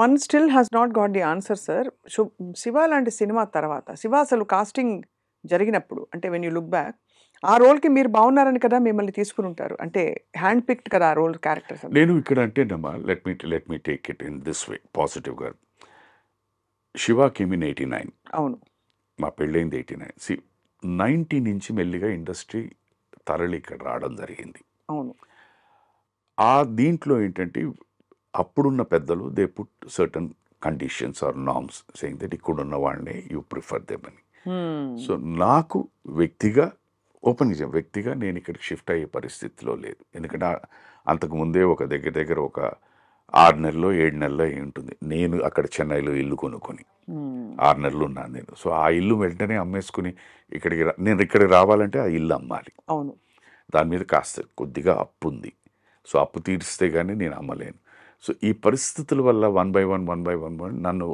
One still has not got the answer sir. Shiva లాంటి cinema తర్వాత శివ అసలు కాస్టింగ్ జరిగినప్పుడు అంటే వెన్ యూ లుక్ బ్యాక్ ఆ రోల్కి మీరు బాగున్నారని కదా మిమ్మల్ని తీసుకుని ఉంటారు. అంటే హ్యాండ్ పిక్డ్ కదా ఆ రోల్ క్యారెక్టర్స్. నేను ఇక్కడ అంటేనమ్మా let me take it in this way పాజిటివ్గా. Shiva came in 89. అవును. మా పెళ్ళైంది 89. 90 నుంచి మెల్లిగా ఇండస్ట్రీ తరలి ఇక్కడ రావడం జరిగింది. అవును. ఆ దీంట్లో ఏంటంటే అప్పుడున్న పెద్దలు they put certain conditions or norms saying that ఇక్కడున్న వాళ్ళని యూ ప్రిఫర్ దెమ్ అని. సో నాకు వ్యక్తిగా నేను ఇక్కడికి షిఫ్ట్ అయ్యే పరిస్థితిలో లేదు. ఎందుకంటే అంతకుముందే ఒక దగ్గర ఒక 6 నెలల్లో 7 నెలల్లో ఉంటుంది నేను అక్కడ చెన్నైలో ఇల్లు కొనుక్కొని 6 నెలలు ఉన్నాను నేను. సో ఆ ఇల్లు వెంటనే అమ్మేసుకుని నేను ఇక్కడికి రావాలంటే ఆ ఇల్లు అమ్మాలి. అవును. దాని మీద కాస్త కొద్దిగా అప్పు ఉంది. సో అప్పు తీరిస్తే కానీ నేను అమ్మలేను. సో ఈ పరిస్థితుల వల్ల వన్ బై వన్ నన్ను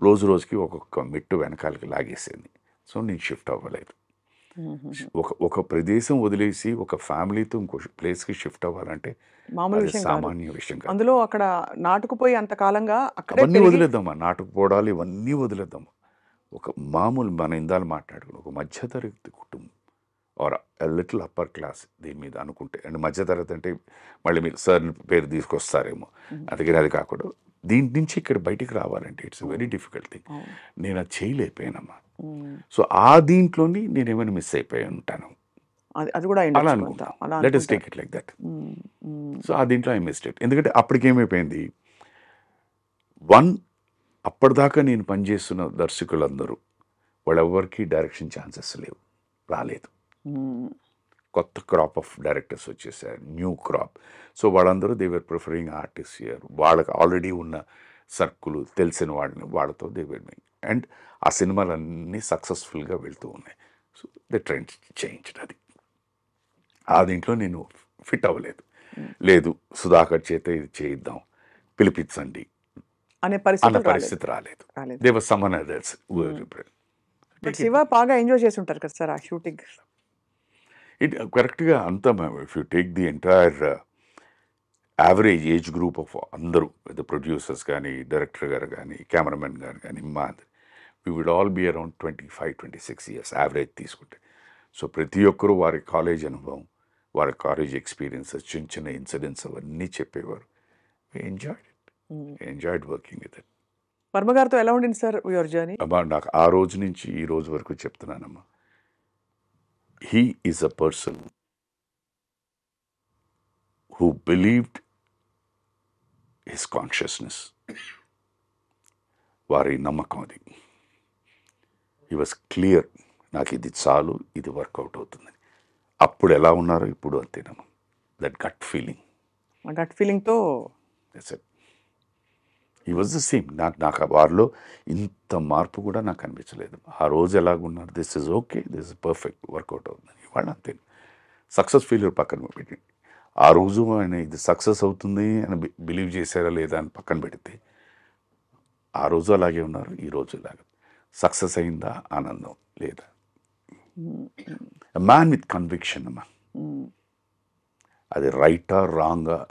రోజుకి ఒక్కొక్క మెట్టు వెనకాలకి లాగేసింది. సో నేను షిఫ్ట్ అవ్వలేదు. ఒక ప్రదేశం వదిలేసి ఒక ఫ్యామిలీతో ఇంకో ప్లేస్కి షిఫ్ట్ అవ్వాలంటే సామాన్య విషయం కాదు. అందులో అక్కడ నాటుకుపోయి అంతకాలంగా అవన్నీ వదిలేద్దామా, నాటుకుపోవడాలు ఇవన్నీ వదిలేద్దామా. ఒక మామూలు మన ఇందాలు మాట్లాడుకుని ఒక మధ్యతరగతి కుటుంబం ఆర్ లిటిల్ అప్పర్ క్లాస్ దీని మీద అనుకుంటే, అండ్ మధ్యతరగతి అంటే మళ్ళీ మీరు సార్ పేరు తీసుకొస్తారేమో, అందుకని అది కాకుండా దీని నుంచి ఇక్కడ బయటికి రావాలంటే ఇట్స్ వెరీ డిఫికల్ట్ థింగ్. నేను అది చేయలేకపోయానమ్మా. సో ఆ దీంట్లోని నేను ఏమైనా మిస్ అయిపోయి ఉంటాను అది కూడా అలా అనుకుంటా. Let us take it like that. So ఆ దీంట్లో ఐ మిస్డ్ ఇట్. ఎందుకంటే అప్పటికి ఏమైపోయింది, అప్పటిదాకా నేను పనిచేస్తున్న దర్శకులందరూ వాళ్ళెవ్వరికి డైరెక్షన్ ఛాన్సెస్ రాలేదు. కొత్త క్రాప్ ఆఫ్ డైరెక్టర్స్ వచ్చేసారు, న్యూ క్రాప్. సో వాళ్ళందరూ they were preferring artist here. వాళ్ళకి ఆల్రెడీ ఉన్న సర్కులు తెలిసిన వాళ్ళతో దే వర్ మేకింగ్, అండ్ ఆ సినిమాలన్నీ సక్సెస్ఫుల్గా వెళ్తూ ఉన్నాయి. So the trend changed. అది ఆ దీంట్లో నేను ఫిట్ అవ్వలేదు. లేదు సుధాకర్ చేత ఇది చేయిద్దాం, పిలిపించండి అనే పరిస్థితి రాలేదు. దేవర్ సమ్మన్ అదర్స్. శివ బాగా ఎంజాయ్ చేసి ఉంటారు కదా సార్ ఆ షూటింగ్. కరెక్ట్గా అంతా if you take the entire average age group of అందరూ, ప్రొడ్యూసర్స్ కానీ, డైరెక్టర్ గారు కానీ, కెమెరామెన్ గారు కానీ, we would all be around 25-26 years average తీసుకుంటే. సో ప్రతి ఒక్కరూ వారి కాలేజ్ అనుభవం, వారి కాలేజ్ ఎక్స్పీరియన్సెస్, చిన్న ఇన్సిడెంట్స్ అవన్నీ చెప్పేవారు. Enjoyed working with it. Varma గారితో ఎలా ఉండింది సార్ యువర్ జర్నీ? అమ్మా నాకు ఆ రోజు నుంచి ఈ రోజు వరకు చెప్తున్నానమ్మా, he is a person who believed his consciousness. వారి నమ్మకం అది. he was clear, నాకు ఇది చాలు, ఇది వర్కౌట్ అవుతుందని. అప్పుడు ఎలా ఉన్నారో ఇప్పుడు అంతేనమ్మా. దట్ గట్ ఫీలింగ్తో he was the same. నాకు వారిలో ఇంత మార్పు కూడా నాకు అనిపించలేదు. ఆ రోజు ఎలాగున్నారు, this is okay, this is perfect, work out అవుతుంది. ఇవాళ అంతే. సక్సెస్ ఫెయిల్యూర్ పక్కన పెట్టి ఆ రోజు ఆయన ఇది సక్సెస్ అవుతుంది అని బిలీవ్ చేశారా లేదా అని పక్కన పెడితే ఆ రోజు అలాగే ఉన్నారు, ఈ రోజు ఇలాగే. సక్సెస్ అయిందా ఆనందం లేదా. మ్యాన్ విత్ కన్విక్షన్ అమ్మా. అది రైటా రాంగా,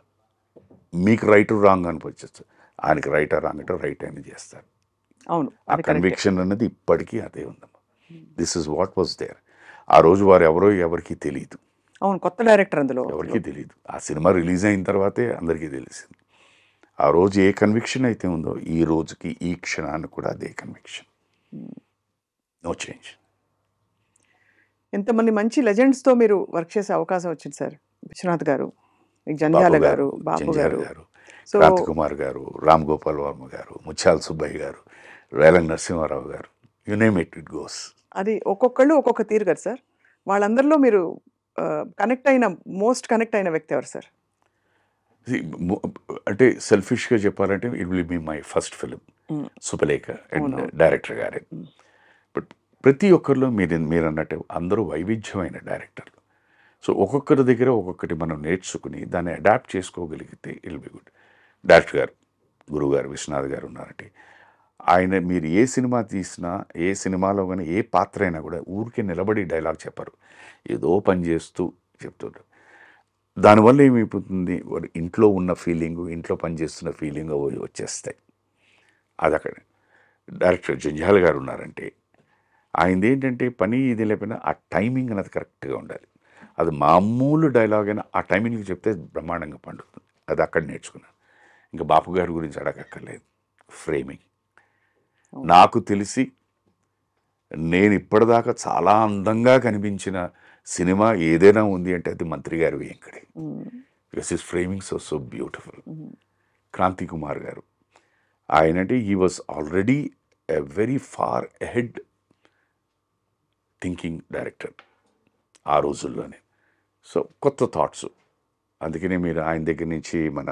మీకు రైట్ రాంగ్ అనిపించచ్చు, ఆయనకి రైట్ రాంగ్ అంటే రైట్ అని చేస్తారు. అవును, ఆ కన్విక్షన్ అనేది ఇప్పటికీ అదే ఉందమ్మా. This is what was there. ఆ రోజు వారు ఎవరో ఎవరికి తెలియదు. అవును, కొత్త డైరెక్టర్ అందులో ఎవరికి తెలియదు. ఆ సినిమా రిలీజ్ అయిన తర్వాతే అందరికీ తెలిసింది. ఆ రోజు ఏ కన్విక్షన్ అయితే ఉందో ఈ రోజుకి ఈ క్షణాన్ని కూడా అదే కన్విక్షన్, నో చేంజ్. ఎంతమంది మంచి లెజెండ్స్తో మీరు వర్క్ చేసే అవకాశం వచ్చింది సార్. విశ్వనాథ్ గారు, జంధ్యాల గారు, బాపు గారు, క్రాంతి కుమార్ గారు, రామ్ గోపాల్ వర్మ గారు, ముత్యాల సుబ్బయ్య గారు, రేలంగ్ నరసింహారావు గారు, you name it, it goes. అది ఒక్కొక్కళ్ళు ఒక్కొక్క తీరు కదా సార్. వాళ్ళందరిలో మీరు మోస్ట్ కనెక్ట్ అయిన వ్యక్తి ఎవరు సార్? అంటే సెల్ఫిష్గా చెప్పాలంటే it will be my first film Subhalekha and director గారే. బట్ ప్రతి ఒక్కరిలో మీరు అన్నట్టు అందరూ వైవిధ్యమైన డైరెక్టర్లు. సో ఒక్కొక్కరి దగ్గర ఒక్కొక్కటి మనం నేర్చుకుని దాన్ని అడాప్ట్ చేసుకోగలిగితే it will be good. Director గారు, గురువు గారు, విశ్వనాథ్ గారు ఉన్నారంటే ఆయన మీరు ఏ సినిమా తీసినా, ఏ సినిమాలో కానీ ఏ పాత్ర అయినా కూడా ఊరికే నిలబడి డైలాగ్ చెప్పరు, ఏదో పని చేస్తూ చెప్తుంటారు. దానివల్ల ఏమైపోతుంది, ఇంట్లో ఉన్న ఫీలింగు, ఇంట్లో పనిచేస్తున్న ఫీలింగ్ వచ్చేస్తాయి. అది అక్కడ డైరెక్టర్ జంజాల్ గారు ఉన్నారంటే ఆయనది ఏంటంటే పని ఇది లేకపోయినా ఆ టైమింగ్ అనేది కరెక్ట్గా ఉండాలి. అది మామూలు డైలాగ్ అయినా ఆ టైమింగ్కి చెప్తే బ్రహ్మాండంగా పండుతుంది. అది అక్కడ నేర్చుకున్నాను. ఇంకా బాపు గారి గురించి అడగక్కర్లేదు. ఫ్రేమింగ్ నాకు తెలిసి నేను ఇప్పటిదాకా చాలా అందంగా కనిపించిన సినిమా ఏదైనా ఉంది అంటే అది మంత్రి గారు వెంకడే. Because his framing so beautiful. Kranthi Kumar garu ఆయనంటే he was already a very far ahead thinking director ఆ రోజుల్లోనే. సో కొత్త థాట్స్. అందుకనే మీరు ఆయన దగ్గర నుంచి మన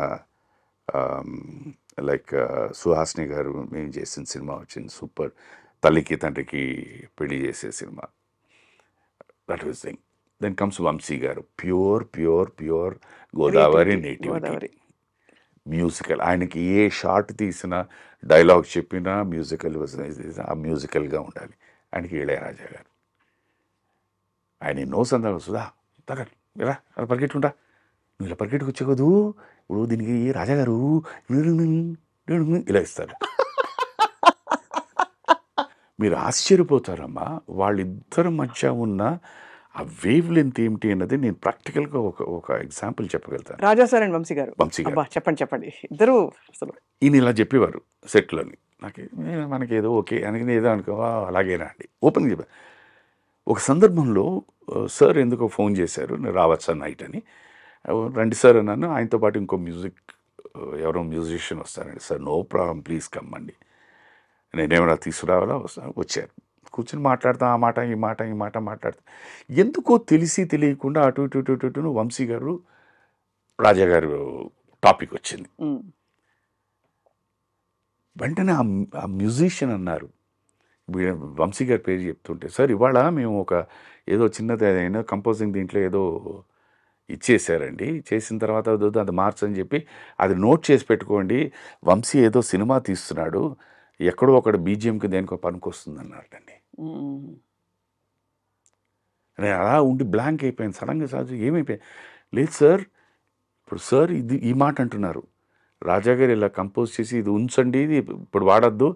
లైక్ సుహాసిని గారు మేము చేసిన సినిమా వచ్చింది సూపర్, తల్లికి తండ్రికి పెళ్లి చేసే సినిమా, that was thing. Then comes Vamsi garu, pure pure pure Godavari nativity musical. ఆయనకి ఏ షార్ట్ తీసినా డైలాగ్ చెప్పినా మ్యూజికల్ ఆ మ్యూజికల్గా ఉండాలి. ఆయనకి ఇళయరాజా గారు ఆయన ఎన్నో సందర్భాలు సుధా తగ్గ ఇలా అలా పరిగెట్టుకుంటా, నువ్వు ఇలా పరిగెట్టుకు వచ్చేకదు ఇప్పుడు దీనికి రాజాగారు ఇలా ఇస్తారు. మీరు ఆశ్చర్యపోతారమ్మా. వాళ్ళిద్దరి మధ్య ఉన్న ఆ వేవ్ లెంత్ ఏమిటి అన్నది నేను ప్రాక్టికల్గా ఒక ఎగ్జాంపుల్ చెప్పగలుగుతాను. రాజా సార్ అండ్ వంశీ గారు. వంశీ గారు చెప్పండి ఇద్దరు అసలు ఈయన ఇలా చెప్పేవారు సెట్లోని. మనకి ఏదో ఓకే అని ఏదో అనుకో అలాగేనా అండి ఓపెన్గా చెప్పారు. ఒక సందర్భంలో సార్ ఎందుకో ఫోన్ చేశారు, నేను రావచ్చా నైట్ అని. రండి సార్ అన్నాను. ఆయనతో పాటు ఇంకో ఎవరో మ్యూజిషియన్ వస్తారండి. సార్ నో ప్రాబ్లం ప్లీజ్ కమ్మండి. నేనేమైనా తీసుకురావాలా వచ్చారు. కూర్చొని మాట్లాడతాం ఆ మాట ఈ మాట మాట్లాడతాం. ఎందుకో తెలిసి తెలియకుండా అటు ఇటు ఇటు ఇటు వంశీ గారు రాజా గారు టాపిక్ వచ్చింది. వెంటనే ఆ మ్యూజిషియన్ అన్నారు, వంశీ గారి పేరు చెప్తుంటే, సార్ ఇవాళ మేము ఏదో చిన్నది అయినా కంపోజింగ్ దీంట్లో ఏదో ఇచ్చేసారండి, చేసిన తర్వాత అది మార్చని చెప్పి అది నోట్ చేసి పెట్టుకోండి, వంశీ ఏదో సినిమా తీస్తున్నాడు, ఎక్కడో ఒకడు బీజిఎంకి దేనికో పనికొస్తుంది అన్నారండి. నేను అలా ఉండి బ్లాంక్ అయిపోయాను. సడన్గా సార్ ఏమైపోయాయి, లేదు సార్ ఇప్పుడు సార్ ఈ మాట అంటున్నారు, రాజా గారు ఇలా కంపోజ్ చేసి ఇది ఉంచండి, ఇది ఇప్పుడు వాడద్దు,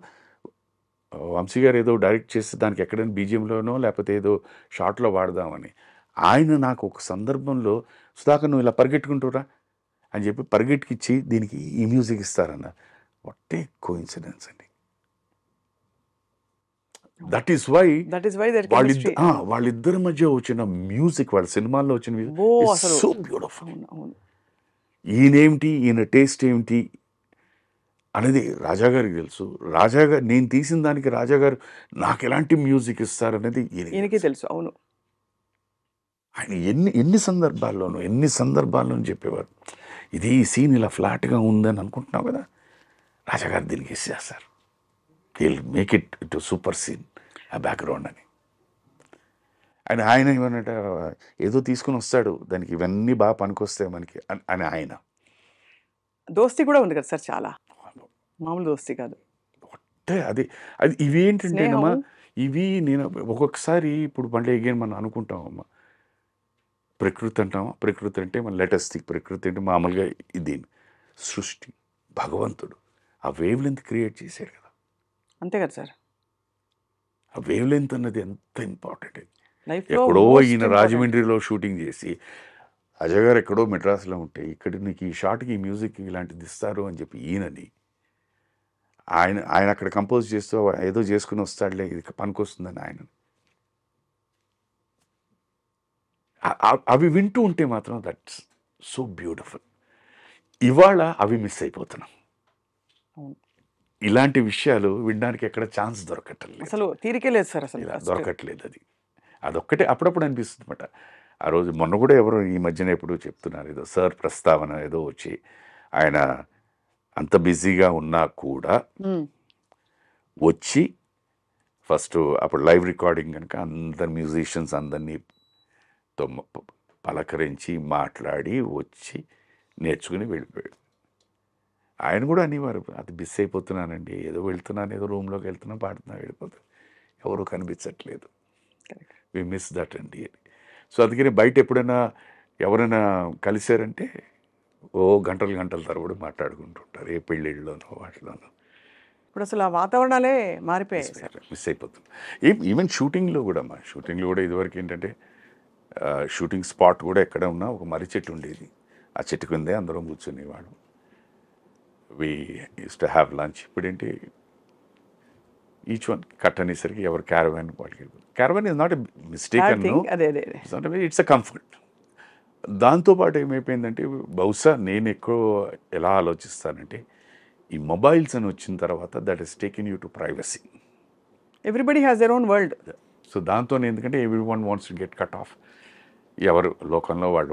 వంశీ గారు ఏదో డైరెక్ట్ చేస్తే దానికి ఎక్కడైనా బీజిఎంలోనో లేకపోతే ఏదో షార్ట్లో వాడదామని. ఆయన నాకు ఒక సందర్భంలో సుధాకర్ నువ్వు ఇలా పరిగెట్టుకుంటురా అని చెప్పి పరిగెట్టుకిచ్చి దీనికి ఈ మ్యూజిక్ ఇస్తారన్న. వాట్ ఏ కోఇన్సిడెన్స్ అండి. దట్ ఈస్ వై వాళ్ళిద్దరి మధ్య వచ్చిన మ్యూజిక్, వాళ్ళ సినిమాల్లో వచ్చిన మ్యూజిక్ సో బ్యూటిఫుల్. ఈయనేమిటి, ఈయన టేస్ట్ ఏమిటి అనేది రాజాగారికి తెలుసు. రాజాగారు నేను తీసిన దానికి రాజాగారు నాకు ఎలాంటి మ్యూజిక్ ఇస్తారనేది ఈయనకి తెలుసు. అవును, ఆయన ఎన్ని సందర్భాల్లోనూ చెప్పేవారు, ఇది ఈ సీన్ ఇలా ఫ్లాట్గా ఉందని అనుకుంటున్నావు కదా, రాజాగారు దీనికి ఇచ్చేస్తారు, will make it super scene ఆ బ్యాక్గ్రౌండ్ అని. ఆయన ఏమన్నట ఏదో తీసుకుని వస్తాడు, దానికి ఇవన్నీ బాగా పనికొస్తాయి మనకి అని. ఆయన దోస్తీ కూడా ఉంది కదా సార్, చాలా మామూలు దోస్తీ కాదు. అది ఇవేంటంటేనమ్మా, ఇవి నేను ఒక్కొక్కసారి ఇప్పుడు మళ్ళీ అగైన్ మనం అనుకుంటామమ్మా, ప్రకృతి అంటామా, ప్రకృతి అంటే మన లేటెస్ట్ ప్రకృతి అంటే మామూలుగా ఇది సృష్టి, భగవంతుడు ఆ వేవ్ లెంత్ క్రియేట్ చేశాడు కదా. అంతే కదా సార్, ఆ వేవ్ లెంత్ అన్నది ఎంత ఇంపార్టెంట్. ఎక్కడో ఈయన రాజమండ్రిలో షూటింగ్ చేసి అజయ్ గారు ఎక్కడో మెడ్రాస్లో ఉంటే ఇక్కడ నీకు ఈ షాట్కి ఈ మ్యూజిక్ ఇలాంటిది ఇస్తారు అని చెప్పి ఈయనని ఆయన అక్కడ కంపోజ్ చేస్తూ ఏదో చేసుకుని వస్తాడులే ఇది పనికొస్తుందని ఆయన అవి వింటూ ఉంటే మాత్రం దట్స్ సో బ్యూటిఫుల్. ఇవాళ అవి మిస్ అయిపోతున్నాం. ఇలాంటి విషయాలు వినడానికి ఎక్కడ ఛాన్స్ దొరకట్లేదు, అసలు తీరికే లేదు సార్, అసలు దొరకట్లేదు. అదొక్కటే అప్పుడప్పుడు అనిపిస్తుంది అన్నమాట. ఆ రోజు మొన్న కూడా ఎవరో ఈ మధ్యన ఎప్పుడు చెప్తున్నారు, ఏదో సార్ ప్రస్తావన ఏదో వచ్చి ఆయన అంత బిజీగా ఉన్నా కూడా వచ్చి ఫస్ట్ అప్పుడు లైవ్ రికార్డింగ్ కనుక అందరు మ్యూజిషియన్స్ అందరినీ పలకరించి మాట్లాడి వచ్చి నేర్చుకుని వెళ్ళిపోయాడు. ఆయన కూడా అనేవారు, అది మిస్ అయిపోతున్నానండి, ఏదో వెళ్తున్నాను, ఏదో రూమ్లోకి వెళ్తున్నా పాడుతున్నా వెళ్ళిపోతాను, ఎవరు కనిపించట్లేదు, వి మిస్ దట్ అండి. సో అందుకని బయట ఎప్పుడైనా ఎవరైనా కలిశారంటే గంటల తరబడి మాట్లాడుకుంటుంటారు, ఏ పెళ్ళిళ్ళలోనో వాటిలోనో. ఇప్పుడు అసలు ఆ వాతావరణాలే మారిపోయాయి సార్. మిస్ అయిపోతుంది. ఈవెన్ షూటింగ్లో కూడా ఇదివరకు ఏంటంటే షూటింగ్ స్పాట్ కూడా ఎక్కడ ఉన్నా ఒక మర్రి చెట్టు ఉండేది. ఆ చెట్టు కిందే అందరం కూర్చునేవాడు. We used to have lunch. ఇప్పుడేంటి ఈచ్ వన్ కట్ అనేసరికి ఎవరు క్యారవాన్ వాళ్ళకి. Caravan is not a mistake Bad అన్ను, thing. అదే అదే ఇట్స్ అ కంఫర్ట్. దాంతోపాటు ఏమైపోయిందంటే బహుశా నేను ఎక్కువ ఎలా ఆలోచిస్తానంటే ఈ మొబైల్స్ అని వచ్చిన తర్వాత that is taken you to privacy. Everybody has their own world. So దాంతో ఎందుకంటే every one wants to get cut off. ఎవరు లోకంలో వాళ్ళు